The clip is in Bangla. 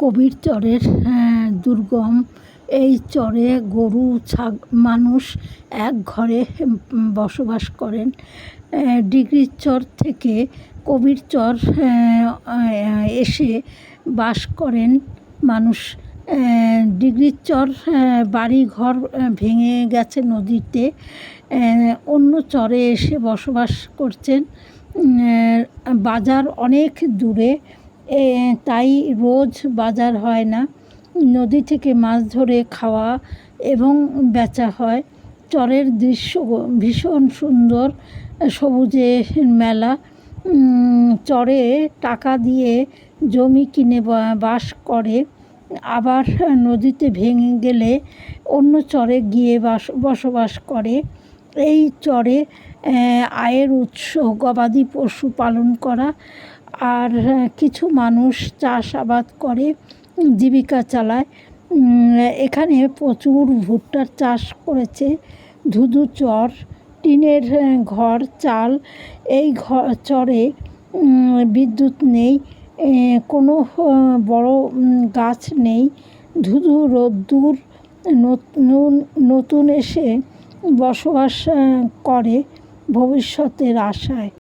কবির চরের দুর্গম এই চরে গরু মানুষ এক ঘরে বসবাস করেন। ডিগ্রির চর থেকে কবির চর এসে বাস করেন মানুষ। ডিগ্রির চর বাড়িঘর ভেঙে গেছে নদীতে, অন্য চরে এসে বসবাস করছেন। বাজার অনেক দূরে, তাই রোজ বাজার হয় না। নদী থেকে মাছ ধরে খাওয়া এবং বেচা হয়। চরের দৃশ্য ভীষণ সুন্দর, সবুজে মেলা। চরে টাকা দিয়ে জমি কিনে বাস করে, আবার নদীতে ভেঙে গেলে অন্য চরে গিয়ে বসবাস করে। এই চরে আয়ের উৎস গবাদি পশু পালন করা, আর কিছু মানুষ চাষাবাদ করে জীবিকা চালায়। এখানে প্রচুর ভুট্টার চাষ করেছে। ধুধু চর, টিনের ঘর, চাল। এই চরে বিদ্যুৎ নেই, কোনো বড় গাছ নেই। ধুধু রোদ্দুর নতুন এসে বসবাস করে ভবিষ্যতের আশায়।